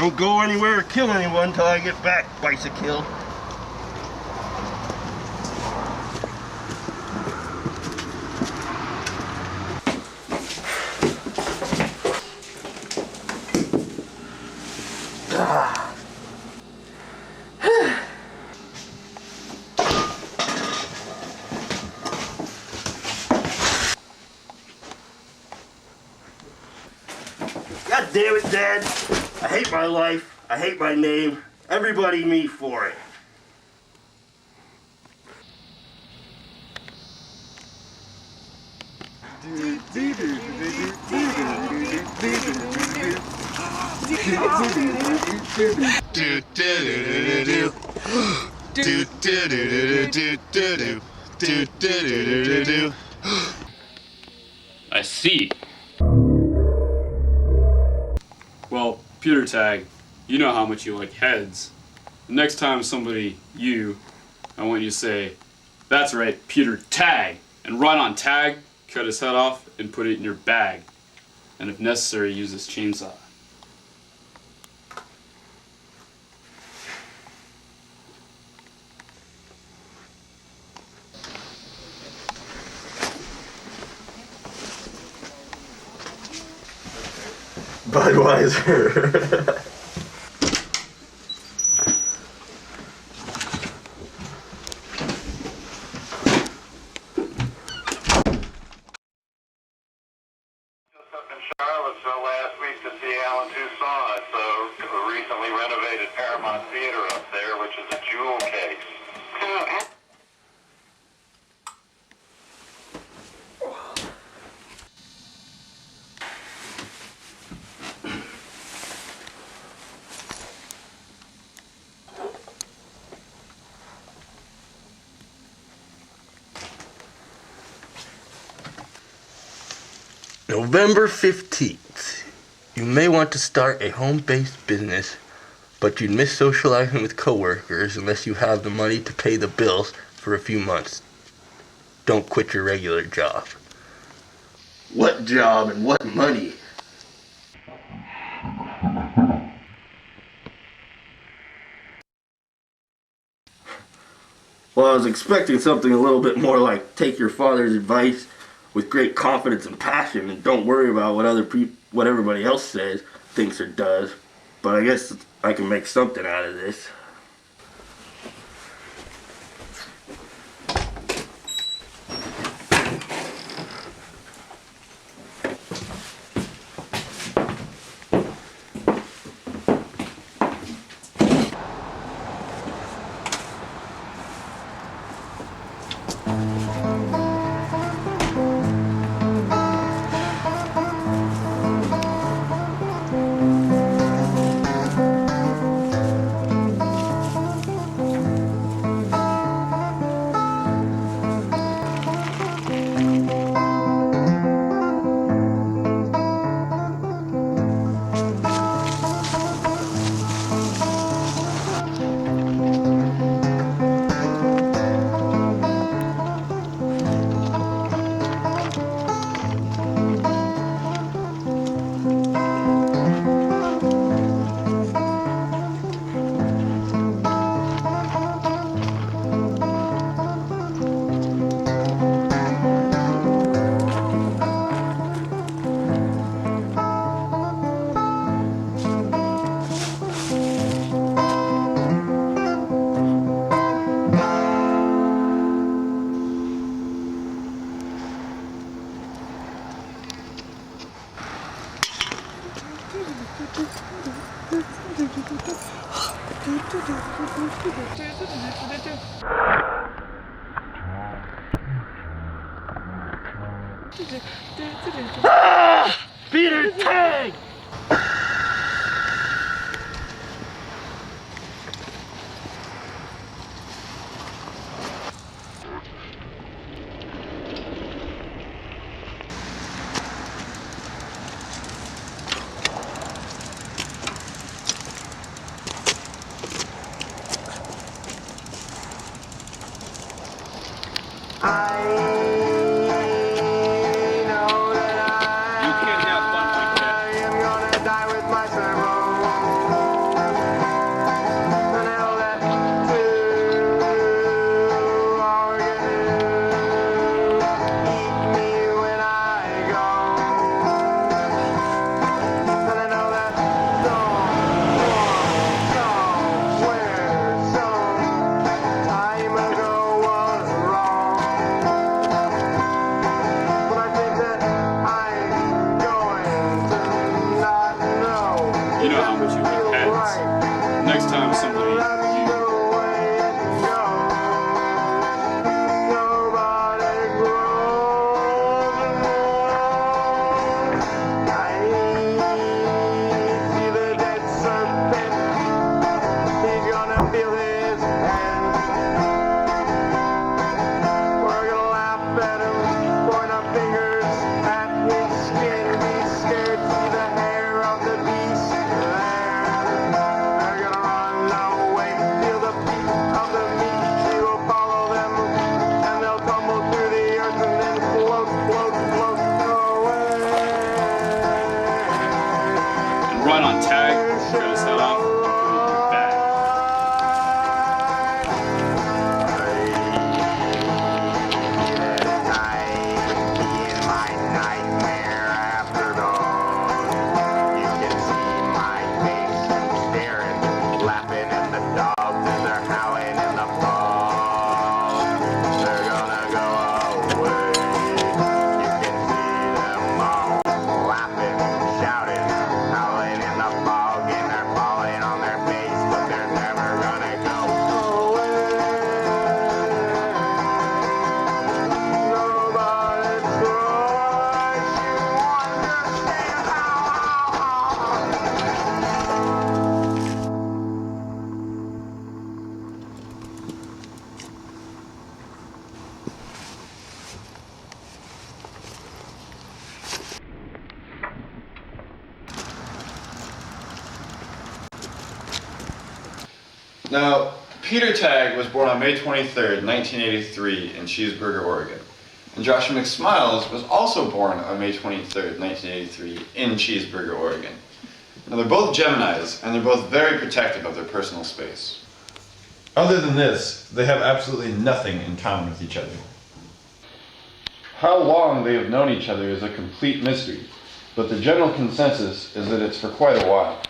Don't go anywhere or kill anyone until I get back, bicycle. God damn it, Dad. I hate my life. I hate my name. Everybody me for it. I see. Well, Petertag, you know how much you like heads. The next time I want you to say, "That's right, Petertag," and run on tag, cut his head off, and put it in your bag. And if necessary, use this chainsaw. Budweiser. Charlottesville last week to see Alan Toussaint. It's a recently renovated Paramount Theater up there, which is a jewel case. November 15th. You may want to start a home-based business, but you'd miss socializing with coworkers unless you have the money to pay the bills for a few months. Don't quit your regular job. What job and what money? Well, I was expecting something a little bit more like take your father's advice with great confidence and passion and don't worry about what everybody else says, thinks, or does. But I guess I can make something out of this. Petertag! I am gonna die with my servo. Now, Petertag was born on May 23rd, 1983 in Cheeseburger, Oregon. And Joshua McSmiles was also born on May 23rd, 1983 in Cheeseburger, Oregon. Now, they're both Geminis, and they're both very protective of their personal space. Other than this, they have absolutely nothing in common with each other. How long they have known each other is a complete mystery, but the general consensus is that it's for quite a while.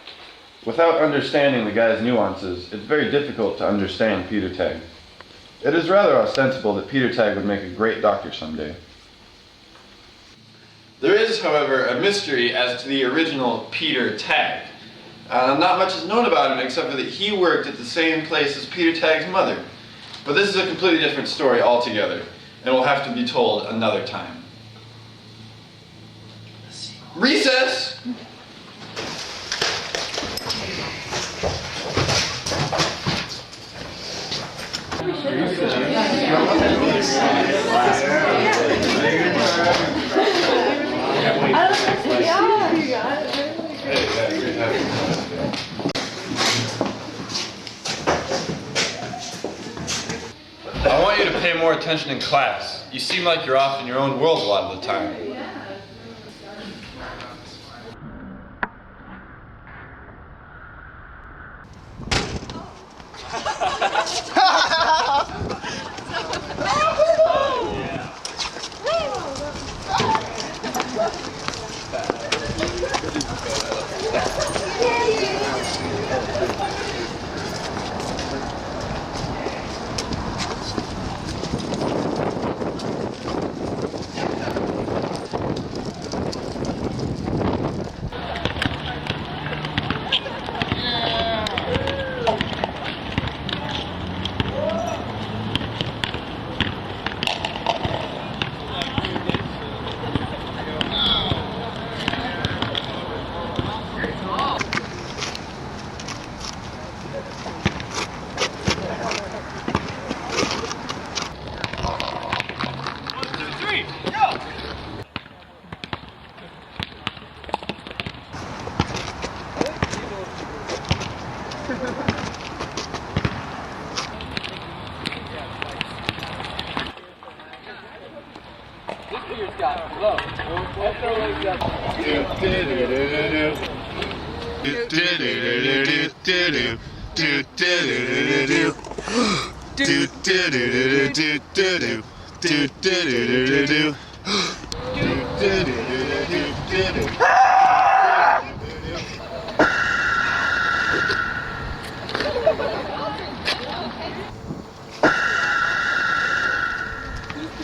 Without understanding the guy's nuances, it's very difficult to understand Petertag. It is rather ostensible that Petertag would make a great doctor someday. There is, however, a mystery as to the original Petertag. Not much is known about him except for that he worked at the same place as Petertag's mother. But this is a completely different story altogether, and will have to be told another time. Recess! I want you to pay more attention in class. You seem like you're off in your own world a lot of the time.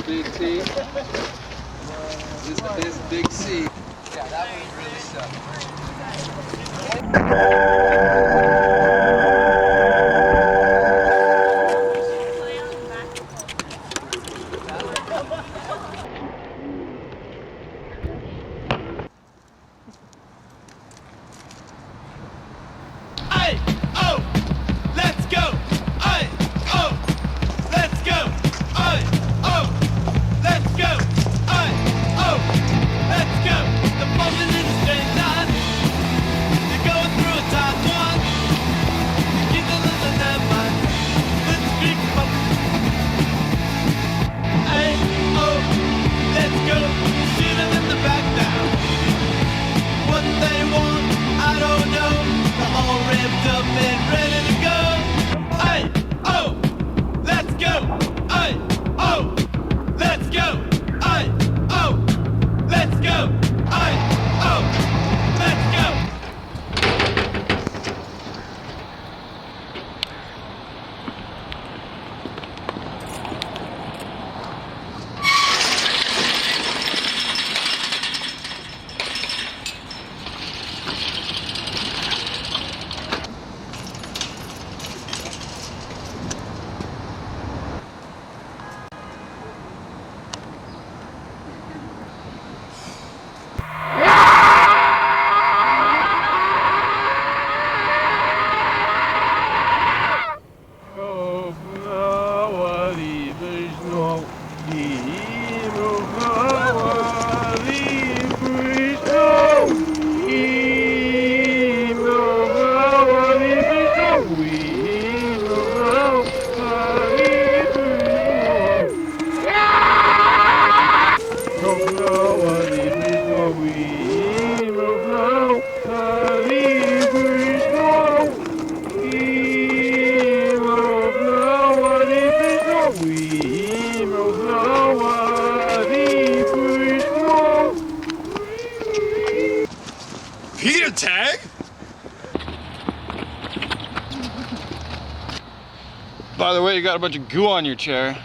Big T. This is Big C. Yeah, that was really Let's go. The moment in a straight line. You're going through a tight one. By the way, you got a bunch of goo on your chair.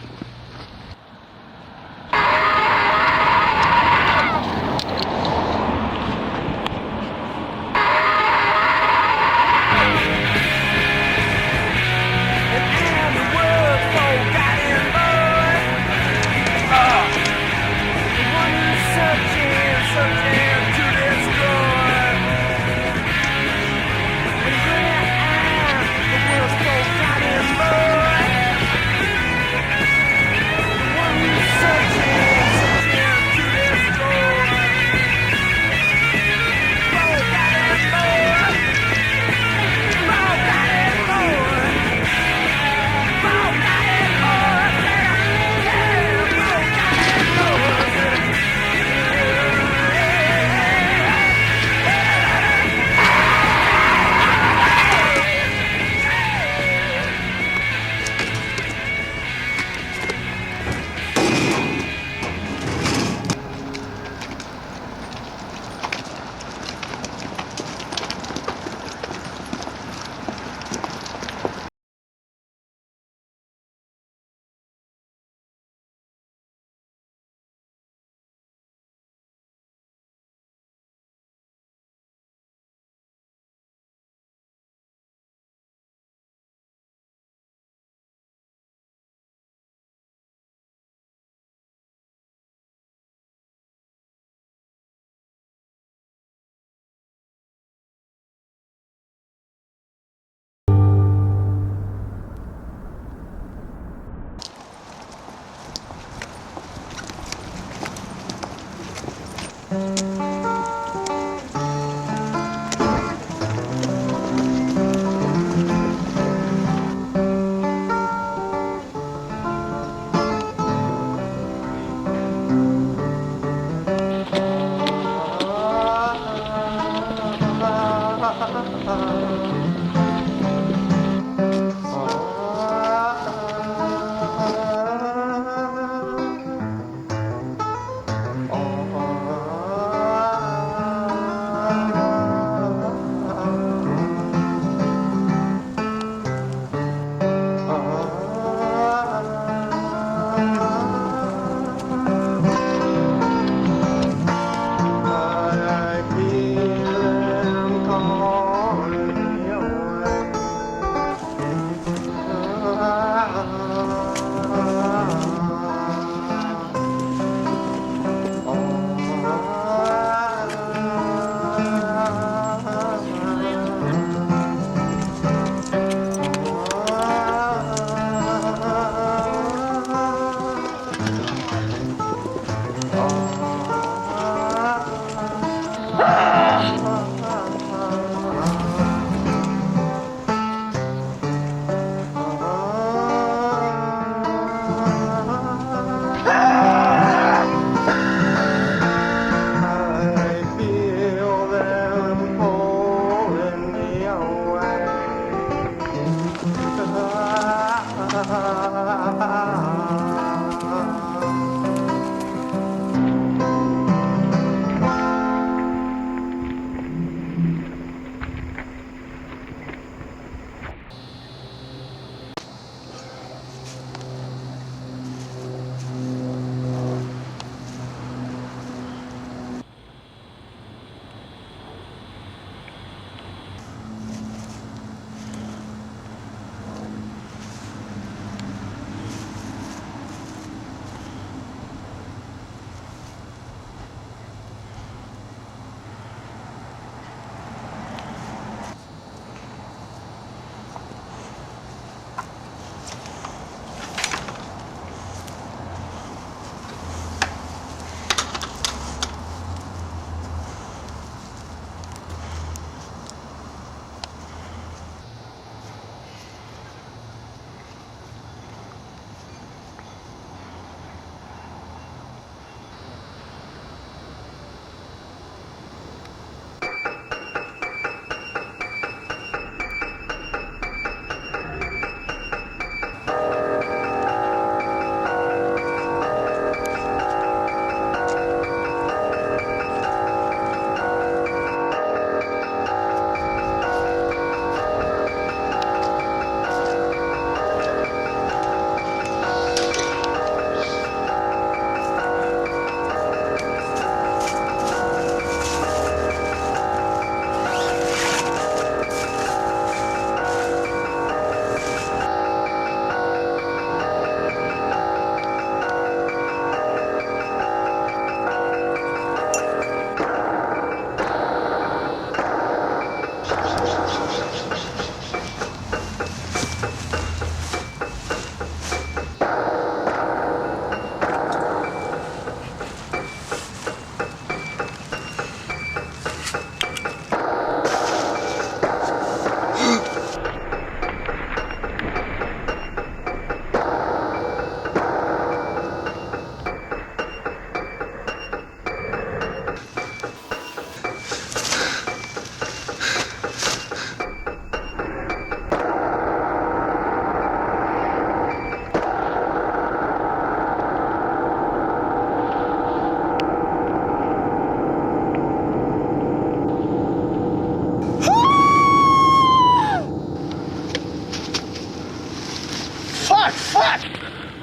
Fuck!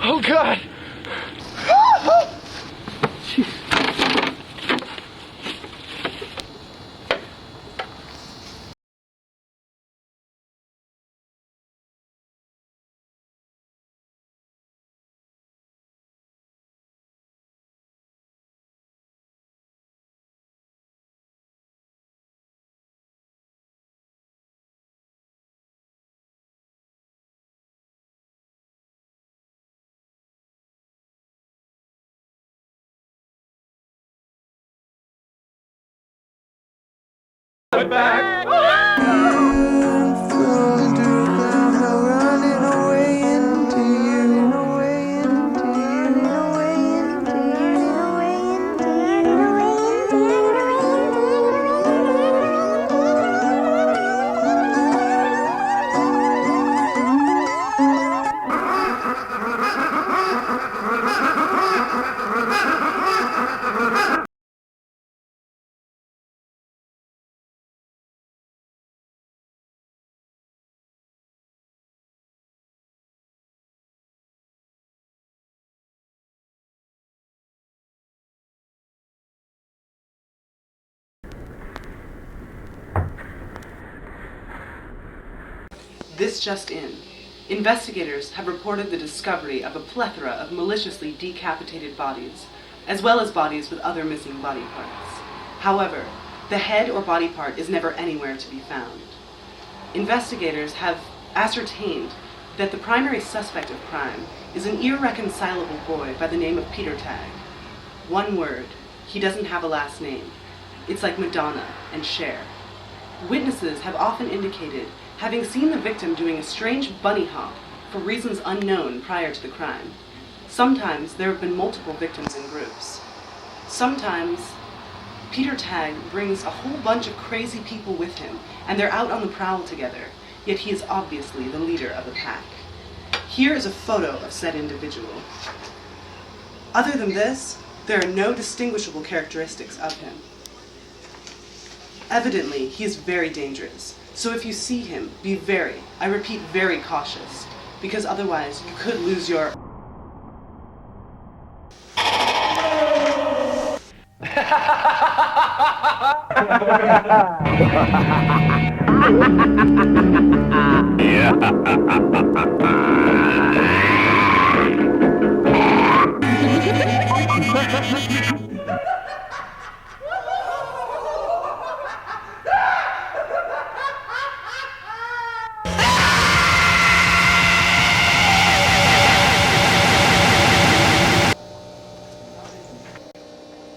Oh God! This just in. Investigators have reported the discovery of a plethora of maliciously decapitated bodies, as well as bodies with other missing body parts. However, the head or body part is never anywhere to be found. Investigators have ascertained that the primary suspect of crime is an irreconcilable boy by the name of Petertag. One word, he doesn't have a last name. It's like Madonna and Cher. Witnesses have often indicated having seen the victim doing a strange bunny hop for reasons unknown prior to the crime. Sometimes there have been multiple victims in groups. Sometimes Petertag brings a whole bunch of crazy people with him, and they're out on the prowl together, yet he is obviously the leader of the pack. Here is a photo of said individual. Other than this, there are no distinguishable characteristics of him. Evidently, he is very dangerous, so if you see him, be very, I repeat, very cautious, because otherwise you could lose your...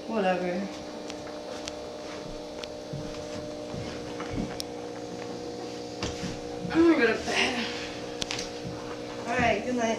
Whatever. I'm gonna go to bed. Alright, good night.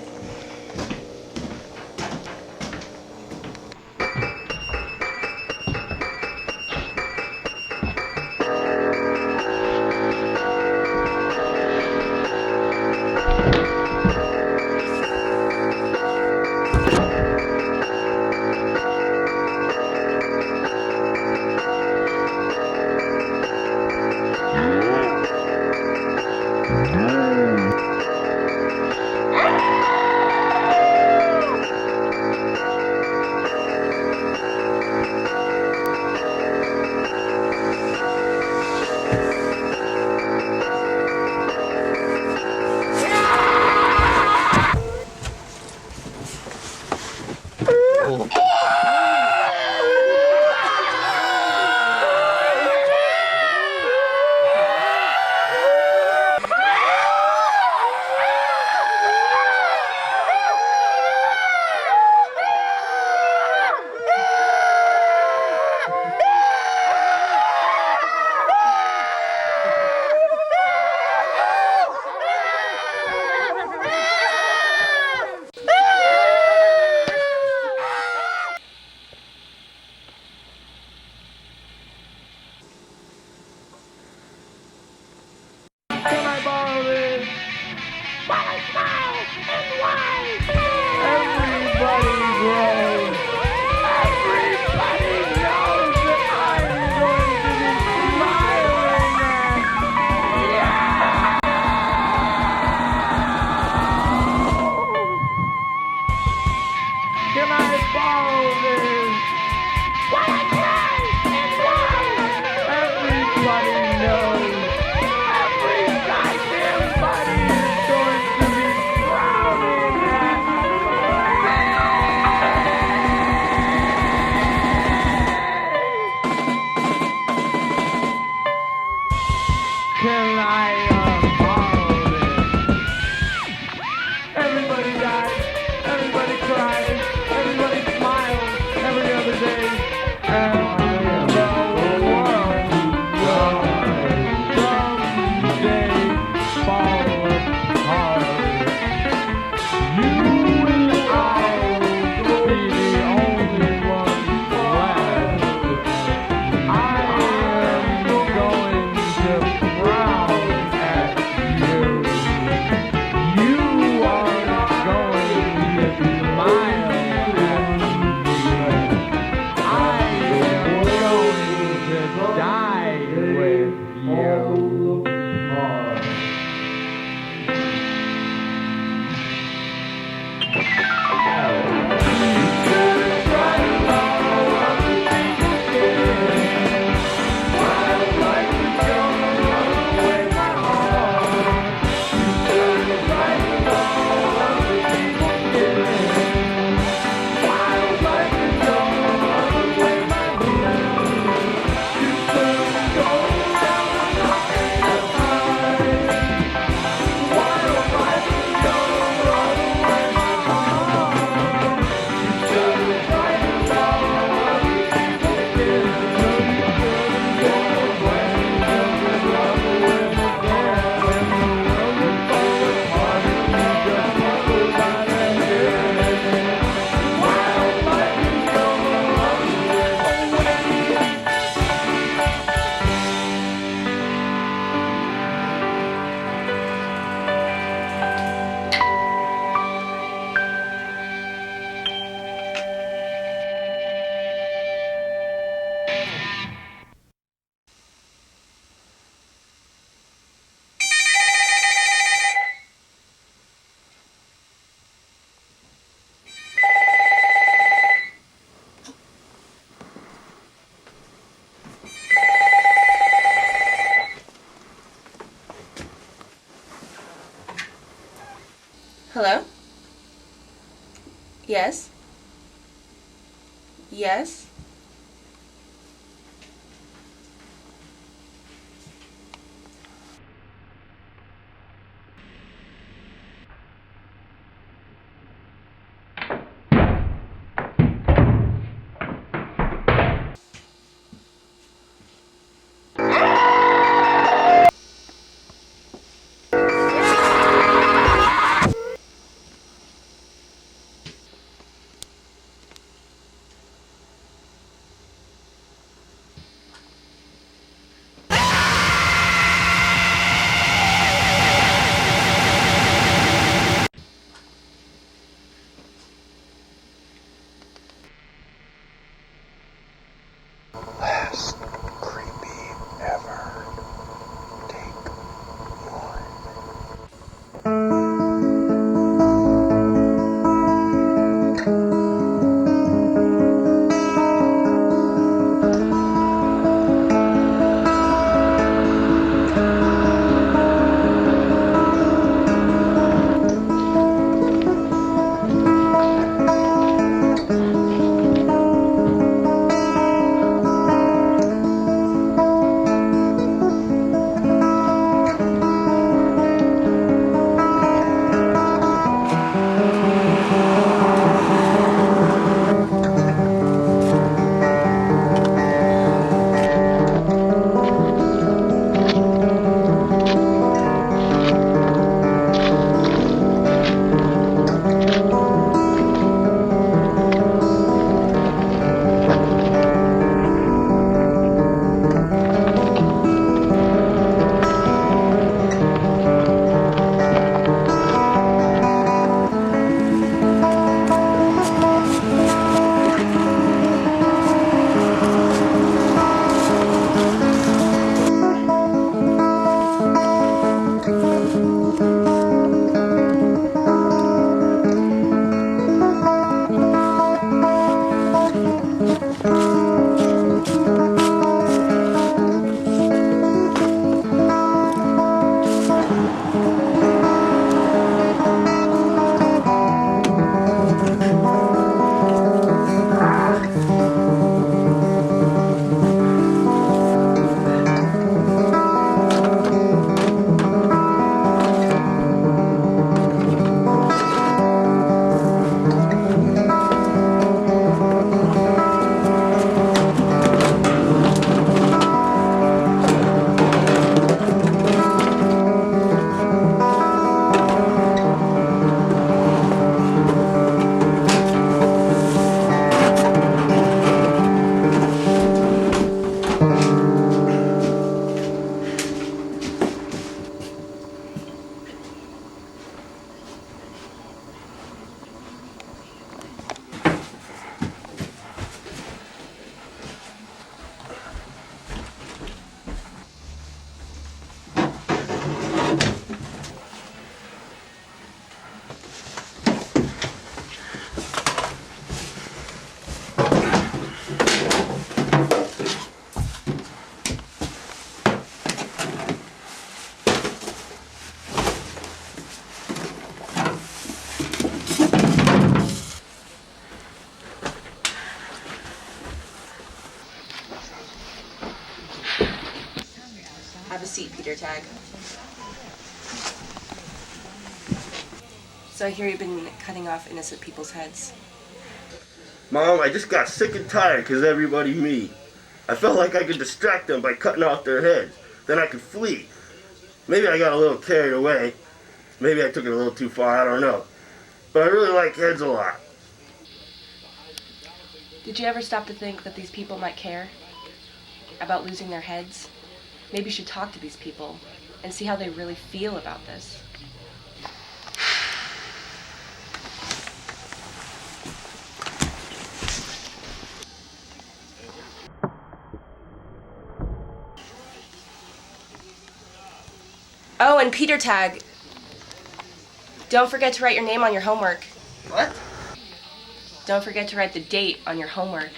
Hello? Yes? Yes? seat, Petertag. So I hear you've been cutting off innocent people's heads. Mom, I just got sick and tired because everybody me. I felt like I could distract them by cutting off their heads. Then I could flee. Maybe I got a little carried away. Maybe I took it a little too far, I don't know. But I really like heads a lot. Did you ever stop to think that these people might care about losing their heads? Maybe you should talk to these people and see how they really feel about this. Oh, and Petertag, don't forget to write your name on your homework. What? Don't forget to write the date on your homework.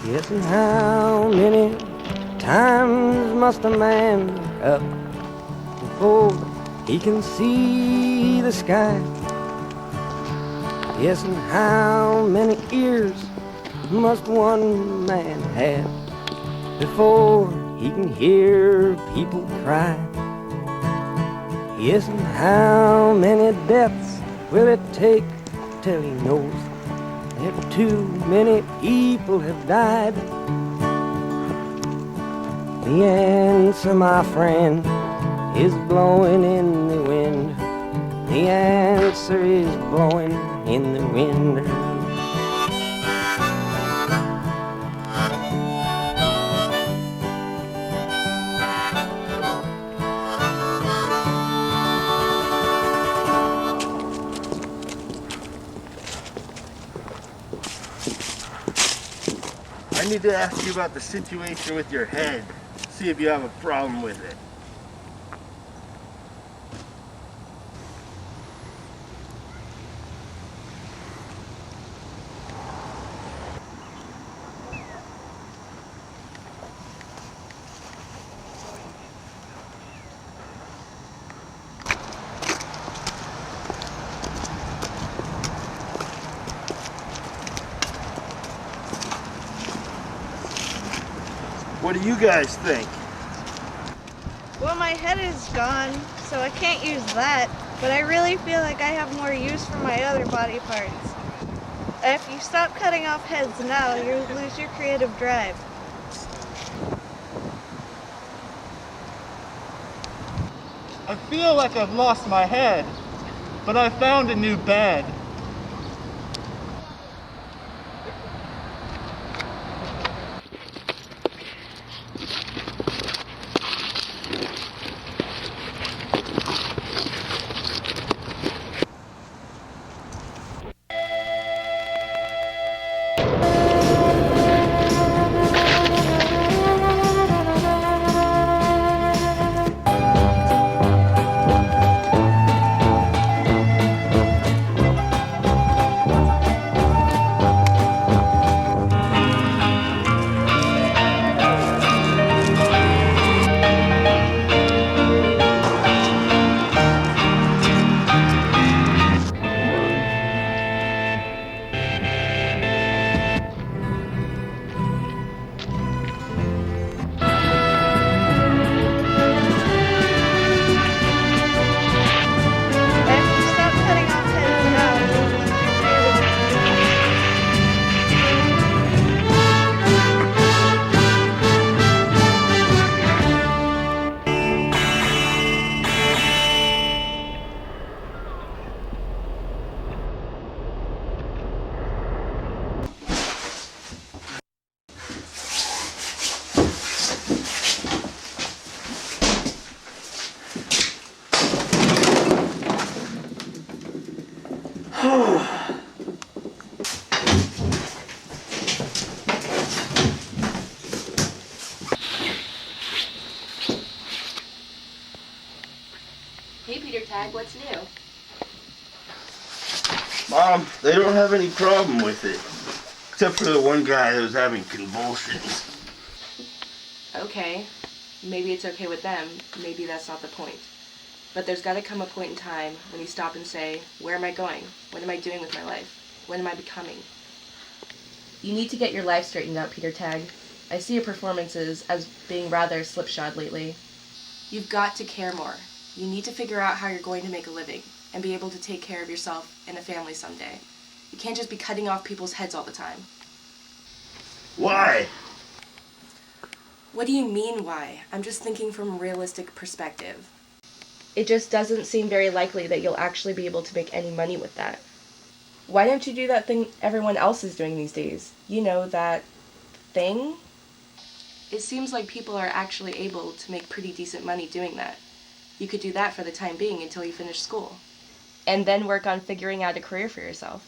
Yes, and how many times must a man look up before he can see the sky? Yes, and how many ears must one man have before he can hear people cry? Yes, and how many deaths will it take till he knows that too many people have died? The answer, my friend, is blowing in the wind. The answer is blowing in the wind. I need to ask you about the situation with your head. See if you have a problem with it. What do you guys think? Well, my head is gone, so I can't use that, but I really feel like I have more use for my other body parts. If you stop cutting off heads now, you'll lose your creative drive. I feel like I've lost my head, but I found a new bed. Hey, Petertag, what's new? Mom, they don't have any problem with it. Except for the one guy that was having convulsions. okay, maybe it's okay with them, maybe that's not the point. But there's gotta come a point in time when you stop and say, where am I going? What am I doing with my life? What am I becoming? You need to get your life straightened out, Petertag. I see your performances as being rather slipshod lately. You've got to care more. You need to figure out how you're going to make a living and be able to take care of yourself and a family someday. You can't just be cutting off people's heads all the time. Why? What do you mean, why? I'm just thinking from a realistic perspective. It just doesn't seem very likely that you'll actually be able to make any money with that. Why don't you do that thing everyone else is doing these days? You know, that thing? It seems like people are actually able to make pretty decent money doing that. You could do that for the time being until you finish school. And then work on figuring out a career for yourself.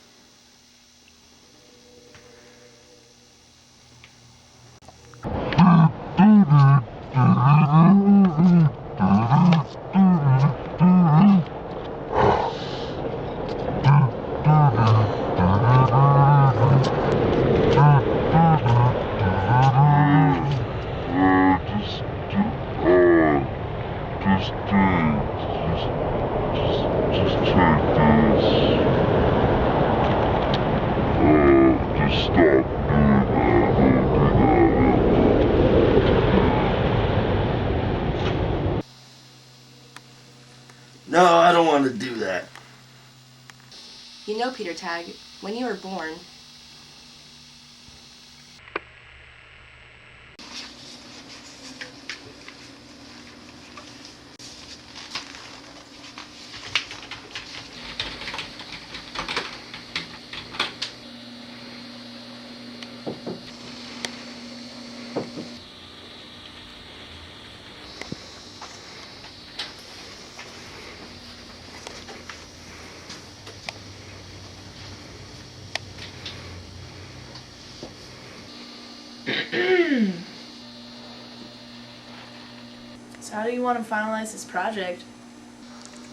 No, I don't want to do that. You know, Petertag, when you were born, So how do you want to finalize this project?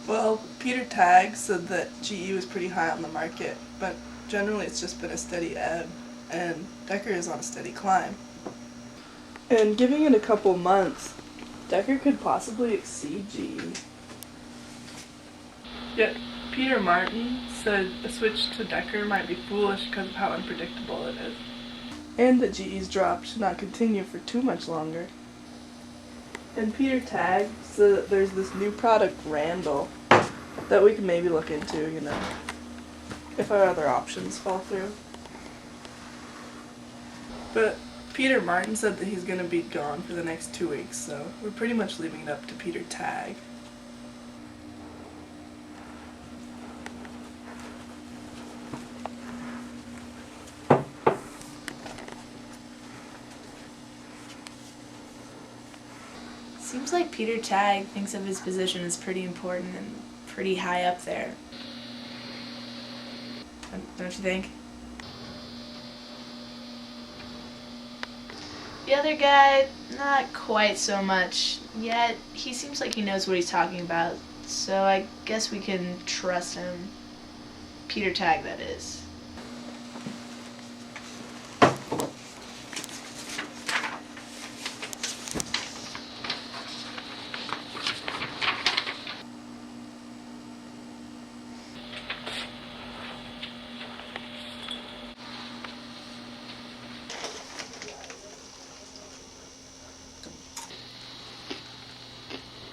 Well, Petertag said that GE was pretty high on the market, but generally it's just been a steady ebb, and Decker is on a steady climb. And giving it a couple months, Decker could possibly exceed GE. Yet, Peter Martin said a switch to Decker might be foolish because of how unpredictable it is. And that GE's drop should not continue for too much longer. And Petertag said that there's this new product, Randall, that we can maybe look into, you know, if our other options fall through. But Peter Martin said that he's going to be gone for the next 2 weeks, so we're pretty much leaving it up to Petertag. Seems like Petertag thinks of his position as pretty important and pretty high up there. Don't you think? The other guy, not quite so much. Yet, he seems like he knows what he's talking about, so I guess we can trust him. Petertag, that is.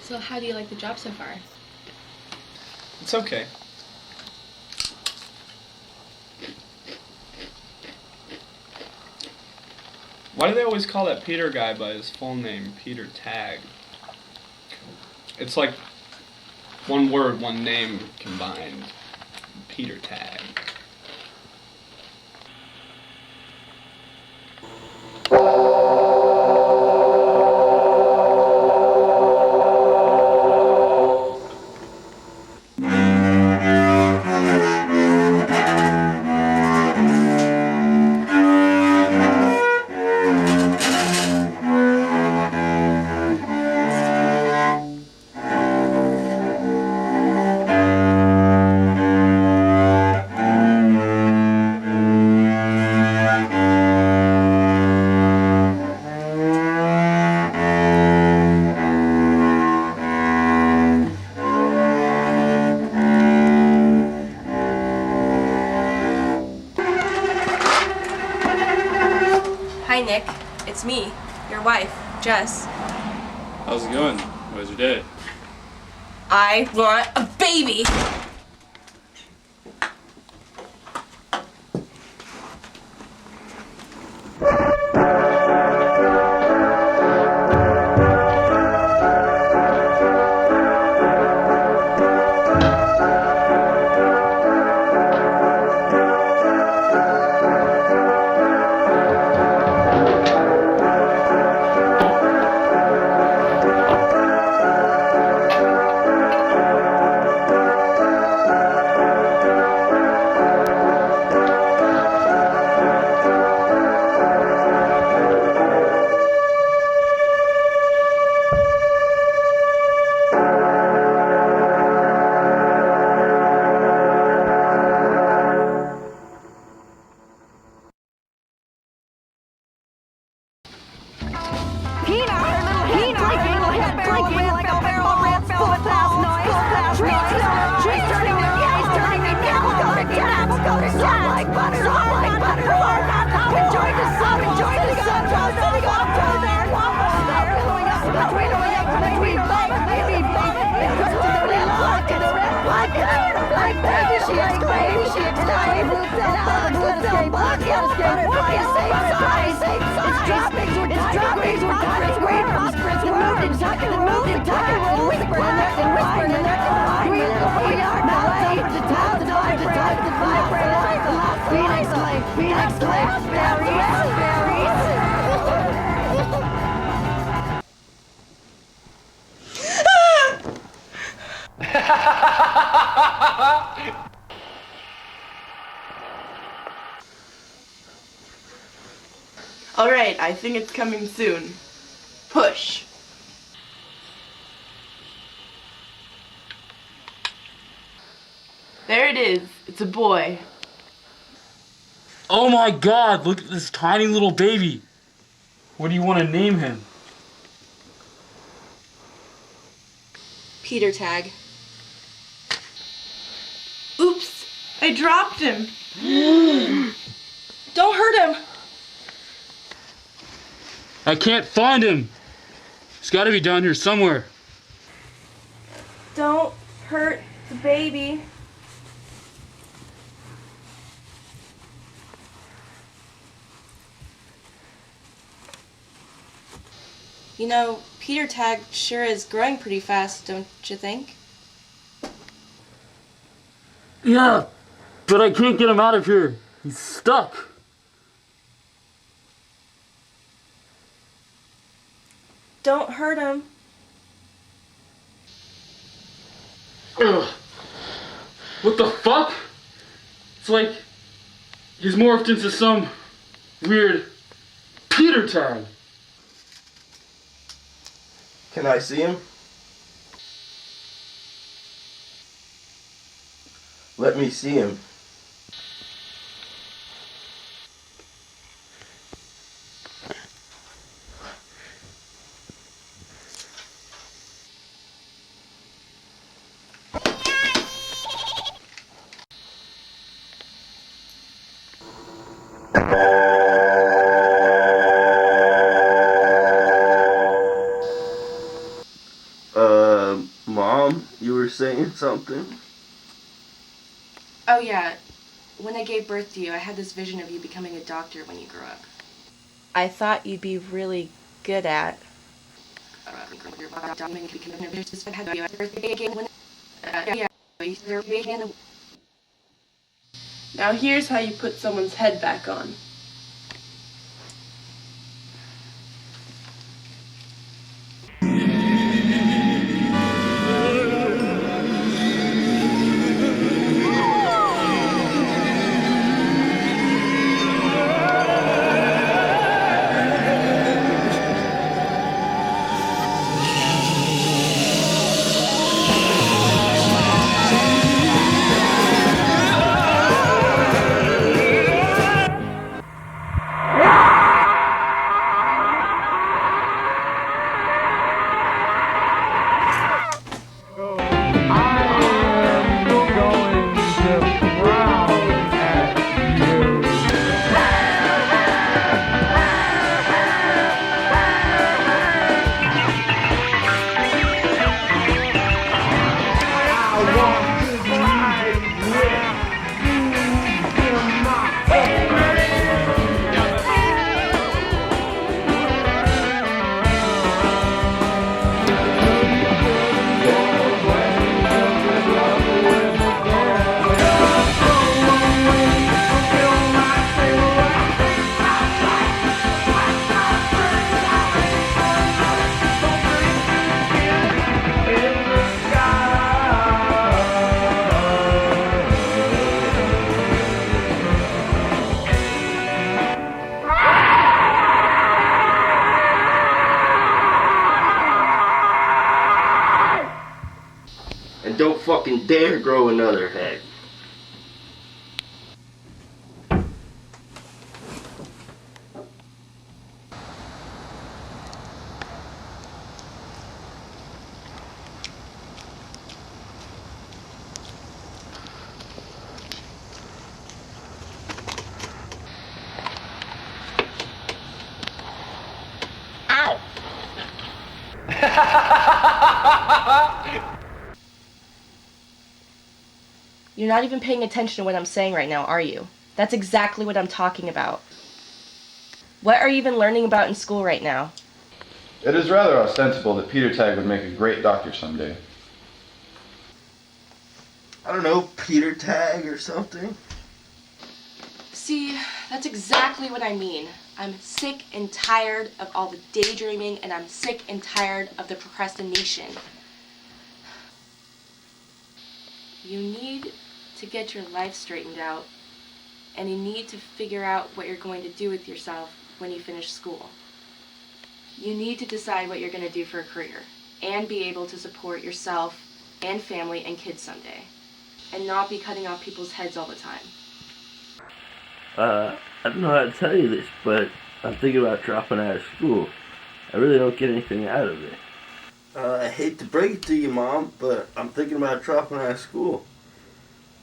So how do you like the job so far? It's okay. Why do they always call that Peter guy by his full name, Petertag? It's like one word, one name combined. Petertag. It's me, your wife, Jess. How's it going? How was your day? I want a baby! Alright, I think it's coming soon. Push. There it is. It's a boy. Oh my god, look at this tiny little baby. What do you want to name him? Petertag. Oops, I dropped him. Don't hurt him. I can't find him. He's got to be down here somewhere. Don't hurt the baby. You know, Petertag sure is growing pretty fast, don't you think? Yeah, but I can't get him out of here. He's stuck. Don't hurt him. Ugh. What the fuck? It's like he's morphed into some weird Petertag. Can I see him? Let me see him. Mom, you were saying something? Oh yeah, when I gave birth to you, I had this vision of you becoming a doctor when you grew up. I thought you'd be really good at... Now here's how you put someone's head back on. dare grow another head. You're not even paying attention to what I'm saying right now, are you? That's exactly what I'm talking about. What are you even learning about in school right now? It is rather ostensible that Petertag would make a great doctor someday. I don't know, Petertag or something. See, that's exactly what I mean. I'm sick and tired of all the daydreaming, and I'm sick and tired of the procrastination. You need to get your life straightened out, and you need to figure out what you're going to do with yourself when you finish school. You need to decide what you're going to do for a career, and be able to support yourself and family and kids someday, and not be cutting off people's heads all the time. I don't know how to tell you this, but I'm thinking about dropping out of school. I really don't get anything out of it. I hate to break it to you, Mom, but I'm thinking about dropping out of school.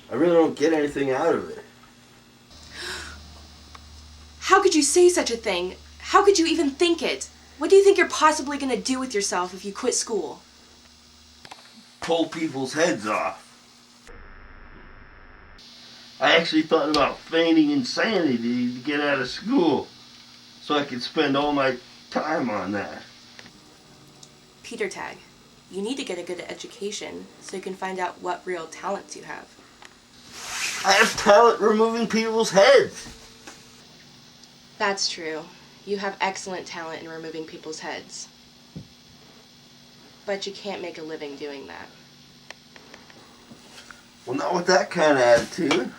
I really don't get anything out of it. How could you say such a thing? How could you even think it? What do you think you're possibly going to do with yourself if you quit school? Pull people's heads off. I actually thought about feigning insanity to get out of school so I could spend all my time on that. Petertag, you need to get a good education so you can find out what real talents you have. I have talent removing people's heads. That's true. You have excellent talent in removing people's heads. But you can't make a living doing that. Well, not with that kind of attitude.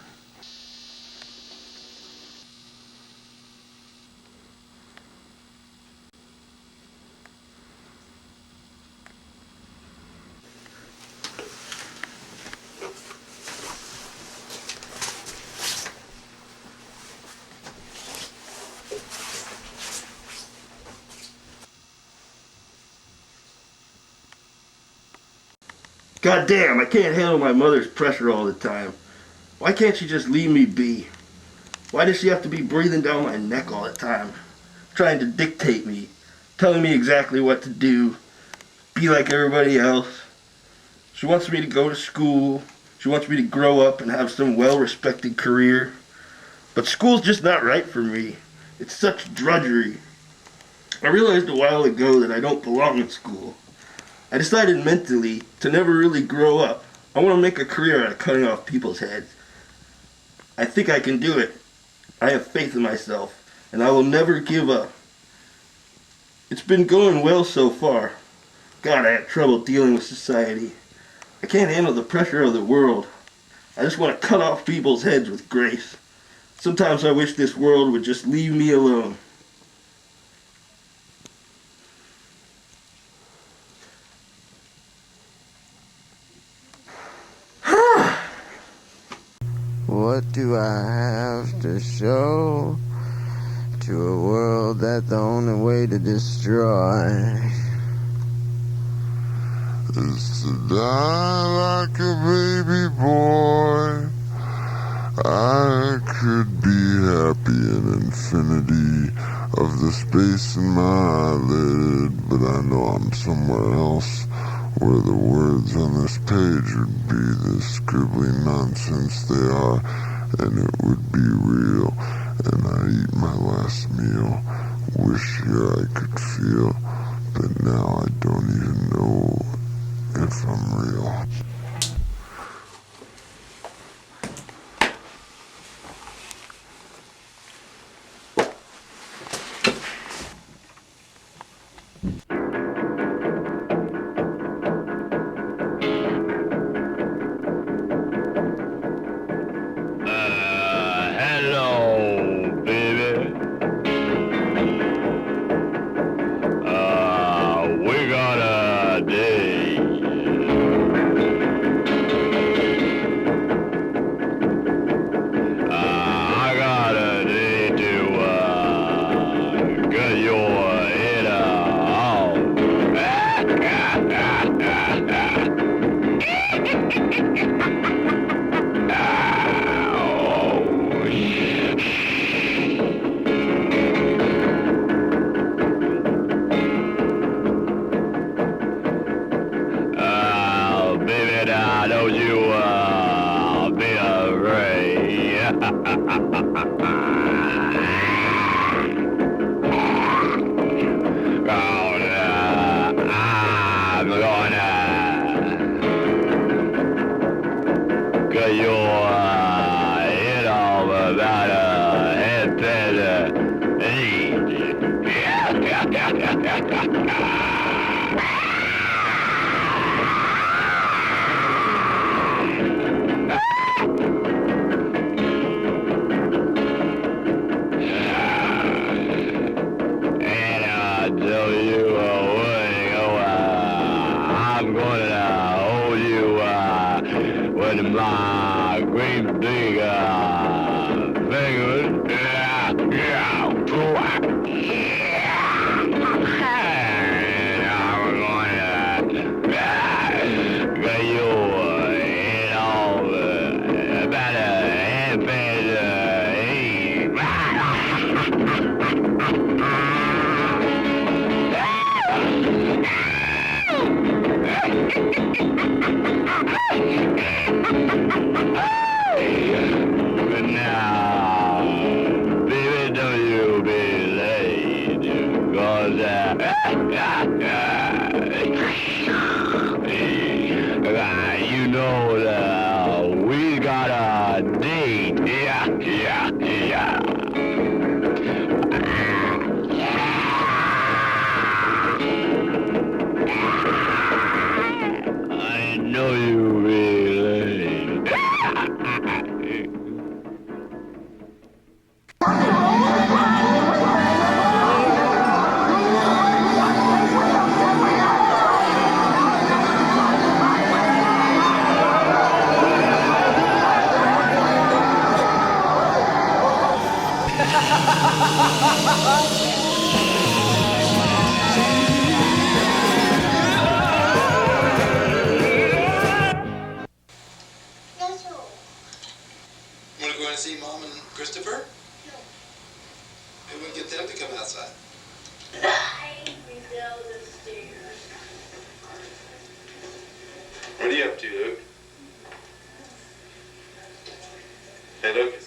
God damn, I can't handle my mother's pressure all the time. Why can't she just leave me be? Why does she have to be breathing down my neck all the time? Trying to dictate me, telling me exactly what to do, be like everybody else. She wants me to go to school. She wants me to grow up and have some well-respected career. But school's just not right for me. It's such drudgery. I realized a while ago that I don't belong in school. I decided mentally to never really grow up. I want to make a career out of cutting off people's heads. I think I can do it. I have faith in myself, and I will never give up. It's been going well so far. God, I have trouble dealing with society. I can't handle the pressure of the world. I just want to cut off people's heads with grace. Sometimes I wish this world would just leave me alone. What do I have to show to a world that the only way to destroy is to die like a baby boy? I could be happy in infinity of the space in my eyelid, but I know I'm somewhere else where the words on this page would be the scribbly nonsense they are, and it would be real, and I eat my last meal, wish here I could feel, but now I don't even know if I'm real. We got a day. Cause you hit all about a head and I tell you I'm gonna hold you with my great big fingers. And I'm gonna get you in all about a headband. But now, baby, don't you be late, 'cause you know that we got a date. Yeah. I know you be late. Want to go in and see Mom and Christopher? No. Maybe we can get them to come outside. I fell the stairs. What are you up to, Luke? Hey, Lucas.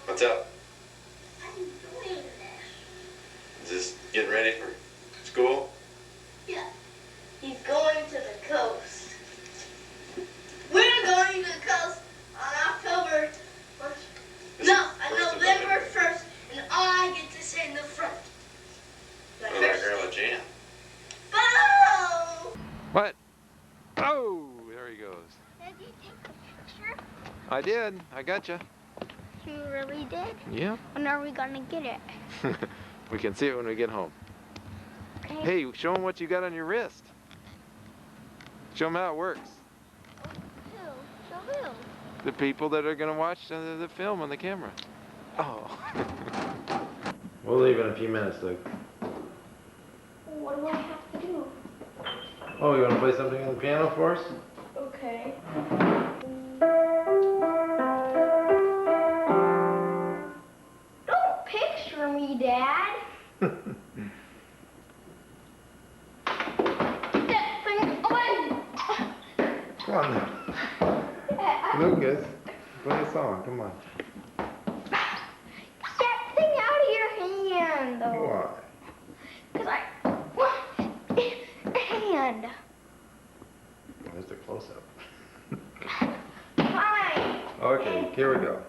What's up? I'm doing this. Is this getting ready for school? Yeah. He's going to the coast. We're going to the coast on October 1st. No, on November 1st, and I get to sit in the front. What about Grandma Jan? Boom! What? Oh, there he goes. Did you take a picture? I did. I gotcha. You really did? Yeah. When are we gonna get it? We can see it when we get home. Okay. Hey, show them what you got on your wrist. Show them how it works. Who? Show who? The people that are going to watch the film on the camera. Oh. We'll leave in a few minutes, Luke. What do I have to do? Oh, you want to play something on the piano for us? Okay. Don't picture me, Dad. Get that thing away. Come on now. Lucas, play a song. Come on. Get that thing out of your hand, though. Why? Because I want it hand. There's a close-up. Fine. Okay, here we go.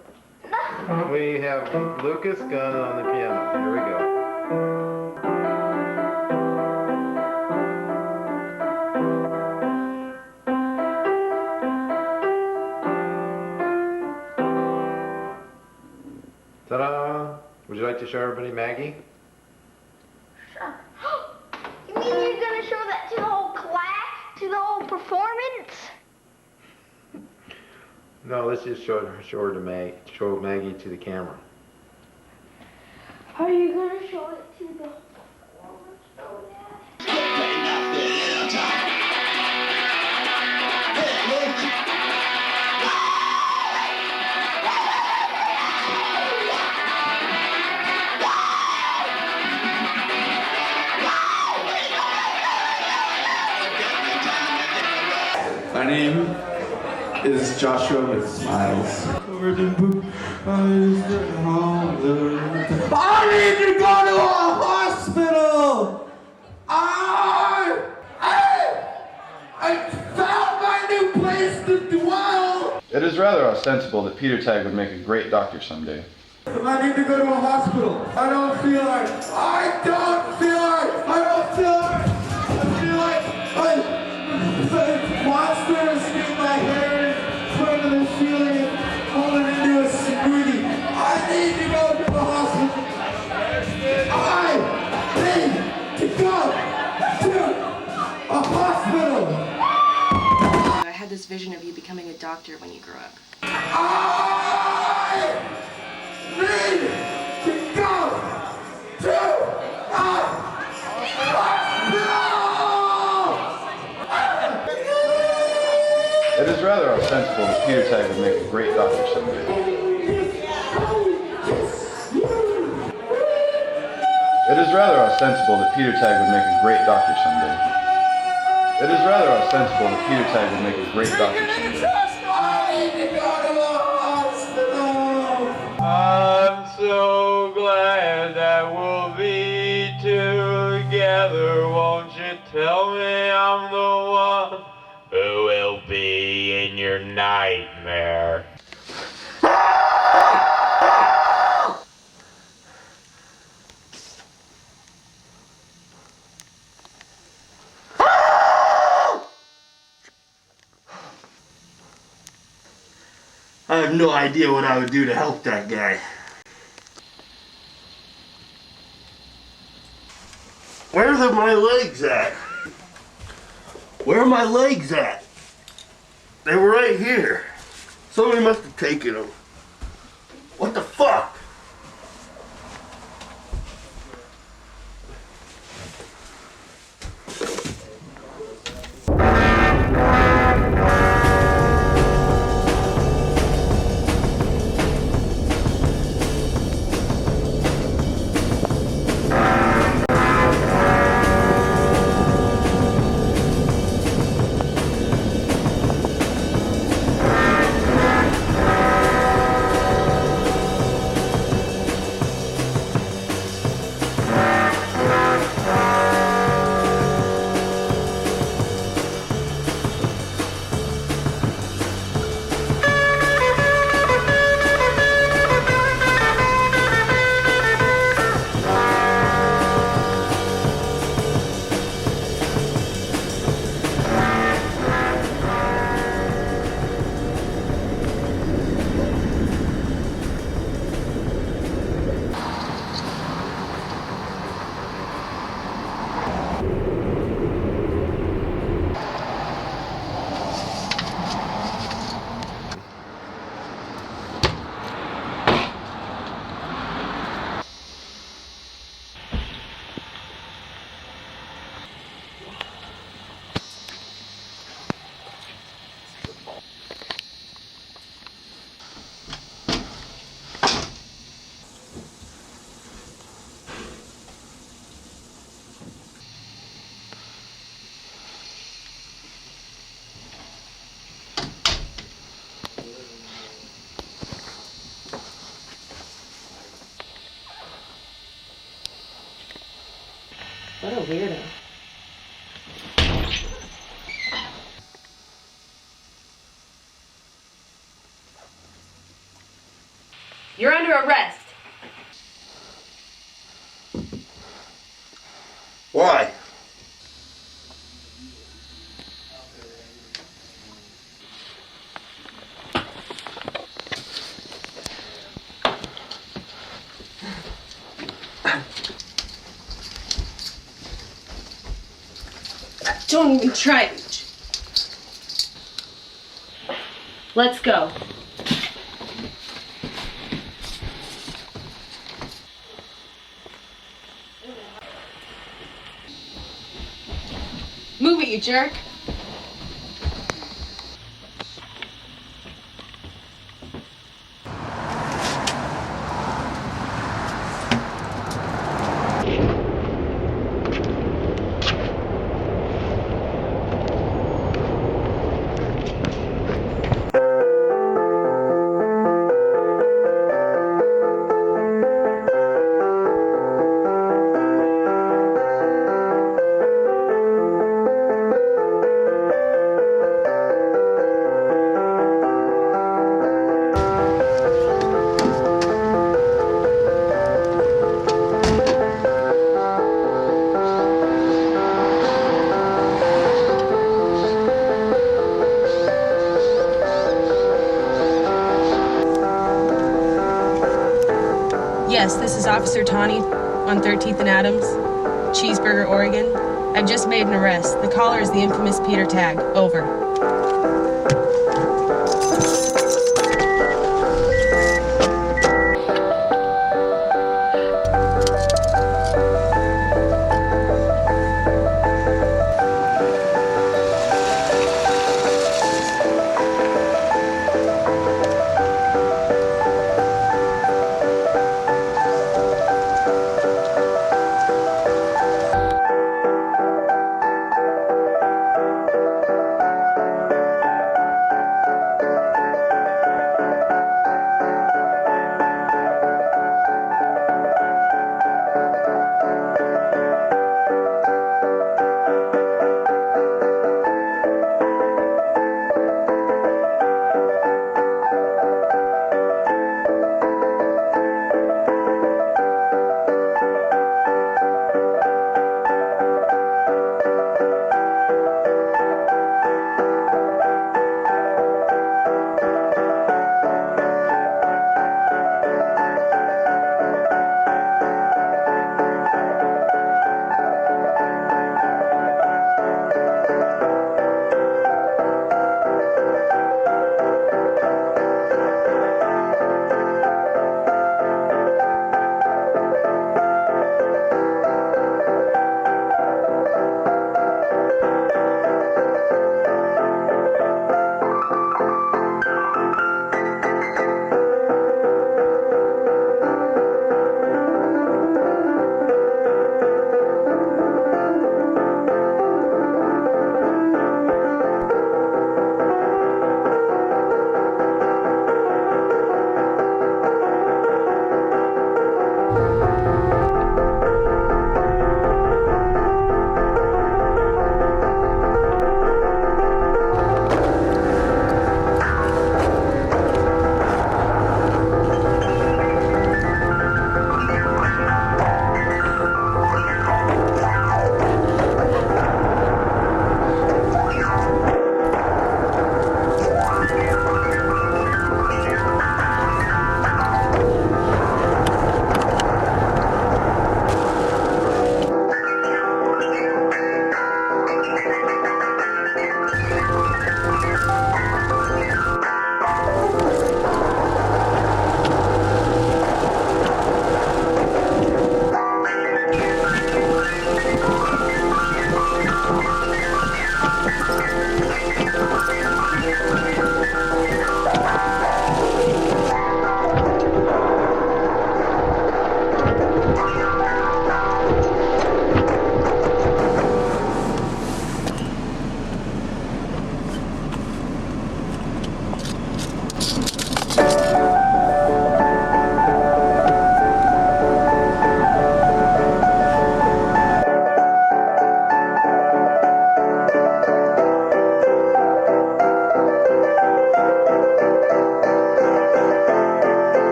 We have Lucas Gunn on the piano. Here we go. Ta-da! Would you like to show everybody Maggie? Sure. You mean you're gonna show that to the whole class? To the whole performance? No, let's just show Maggie to the camera. Are you gonna show it to the performance? Oh, My name is Joshua with smiles. Covered in poop. I need to go to a hospital! I found my new place to dwell! It is rather ostensible that Petertag would make a great doctor someday. I need to go to a hospital. I don't feel like. I don't feel like. I don't feel like. I feel like monsters in my hair, put it in the ceiling, and hold it into a smoothie. I need to go to the hospital. I need to go to a hospital. I had this vision of you becoming a doctor when you grew up. I need to go to a It is rather ostensible that Petertag would make a great doctor someday. It is rather ostensible that Petertag would make a great doctor someday. It is rather ostensible that Petertag would make a great doctor someday. I'm so glad that we'll be together. Won't you tell me I'm the one who will be in your nightmare? I have no idea what I would do to help that guy. Where are my legs at? Where are my legs at? They were right here. Somebody must have taken them. What the fuck? What a weirdo. You're under arrest. Why? Don't even try it. Let's go. Move it, you jerk. Yes, this is Officer Tawny on 13th and Adams, Cheeseburger, Oregon. I've just made an arrest. The caller is the infamous Petertag. Over.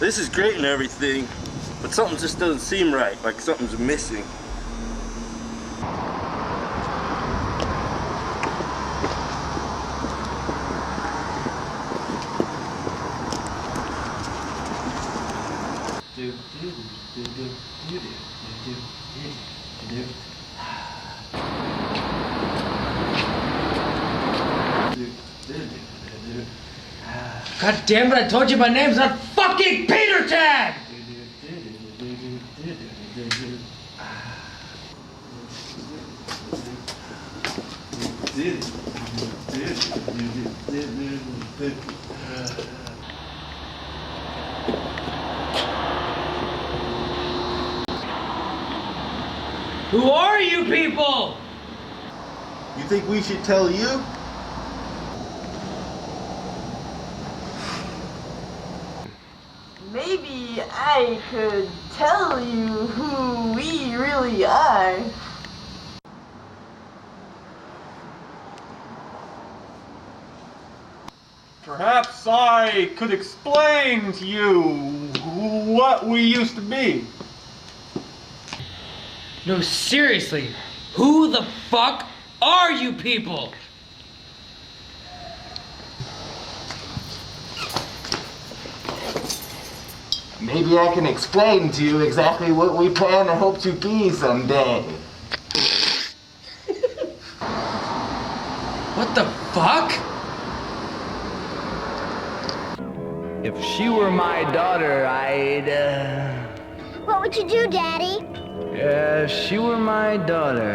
This is great and everything, but something just doesn't seem right, like something's missing. God damn it, I told you my name's not fucking Petertag! Who are you people? You think we should tell you? Maybe I could tell you who we really are. Perhaps I could explain to you what we used to be. No, seriously, who the fuck are you people? Maybe I can explain to you exactly what we plan to hope to be someday. What the fuck? If she were my daughter, I'd, What would you do, Daddy? If she were my daughter,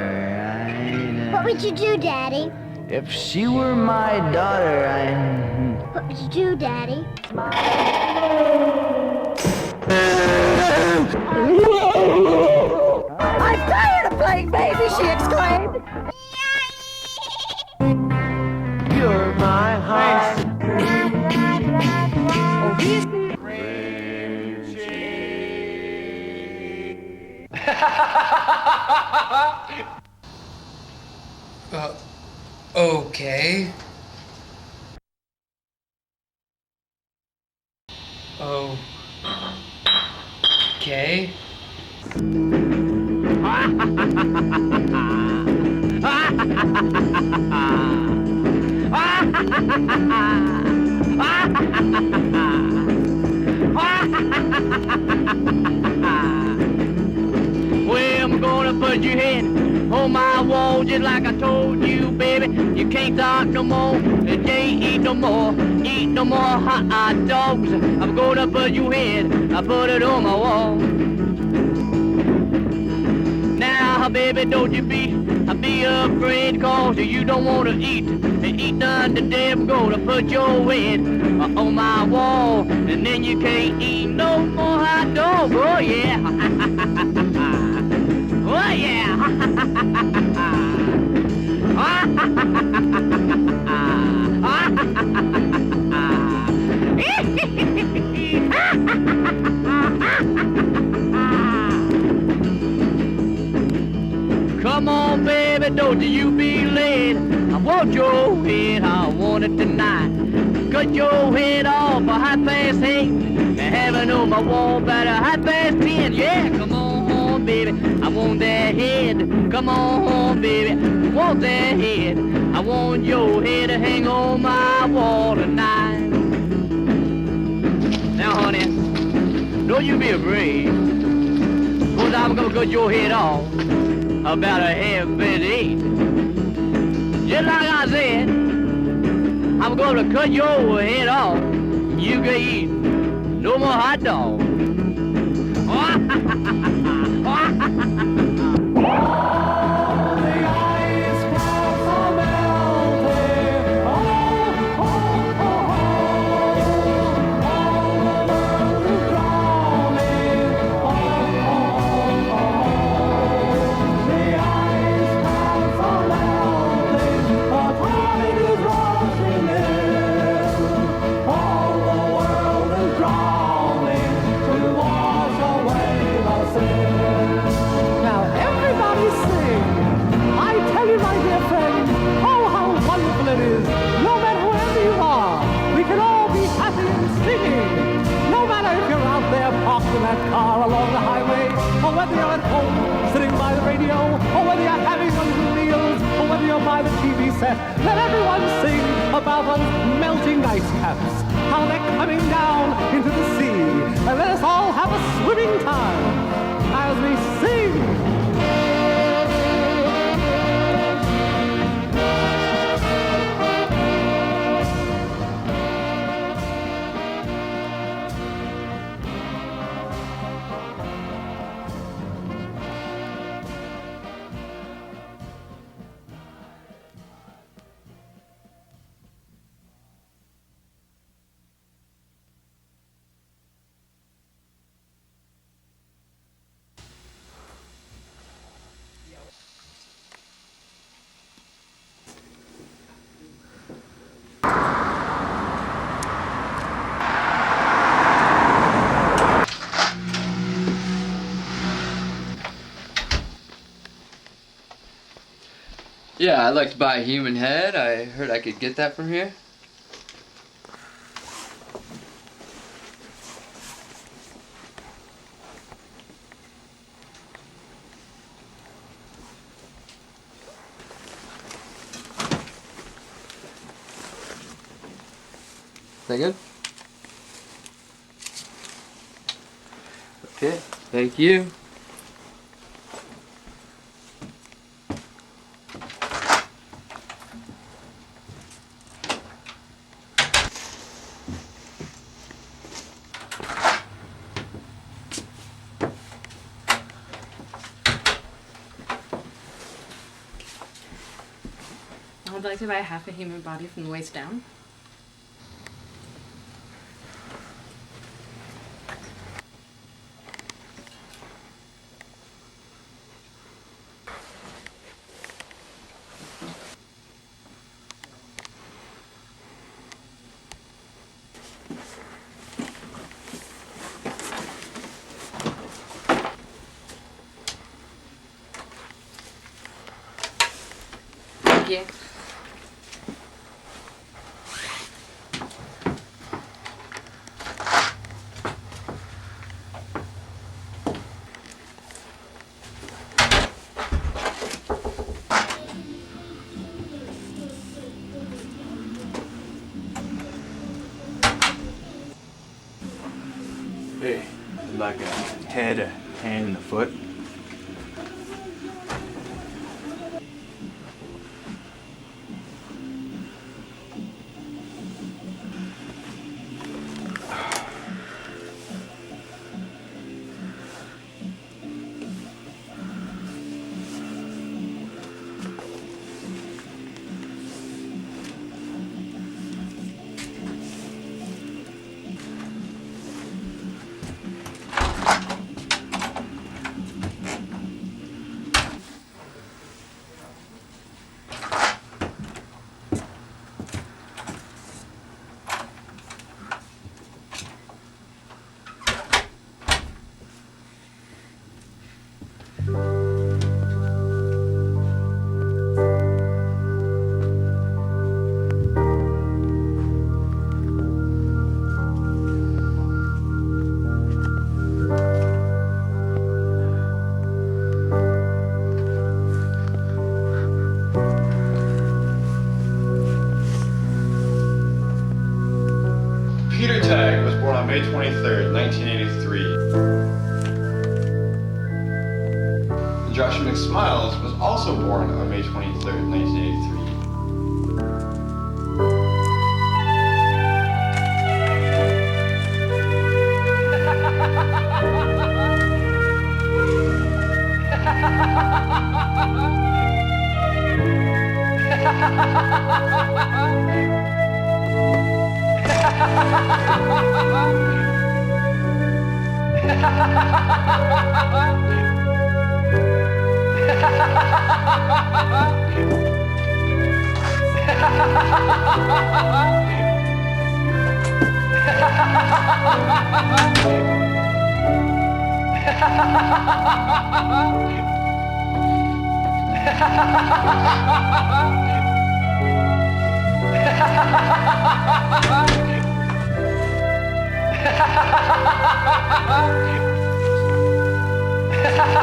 I'd, What would you do, Daddy? If she were my daughter, I'd... What would you do, Daddy? I'm tired of playing baby, she exclaimed. You're my heart. Okay. Oh. Okay. Well, I'm gonna put your head on my wall just like I told you, baby. You can't talk no more, you can't eat no more hot dogs. I'm gonna put your head, I put it on my wall. Now, baby, don't you be afraid, cause you don't wanna eat none today. I'm gonna put your head on my wall, and then you can't eat no more hot dogs. Oh yeah. Oh yeah! Come on, baby, don't you be late. I want your head, I want it tonight. Cut your head off a 8:30, and have it on my wall by 10:30. Yeah, come on, baby, I want that head. Come on, baby, I want that head. I want your head to hang on my wall tonight. Now, honey, don't you be afraid, cause I'm gonna cut your head off about 7:30. Just like I said, I'm gonna cut your head off. You can eat no more hot dogs. that car along the highway, or whether you're at home sitting by the radio, or whether you're having a little meals, or whether you're by the TV set, let everyone sing about those melting ice caps, how they're coming down into the sea, and let us all have a swimming time as we sing. Yeah, I'd like to buy a human head. I heard I could get that from here. That good? Okay, thank you. I would like to buy half a human body from the waist down. Thank you. Hey, like a head, a hand, and a foot. Petertag was born on May 23rd, 1983. And Joshua McSmiles was also born on May 23rd, 1983. Ha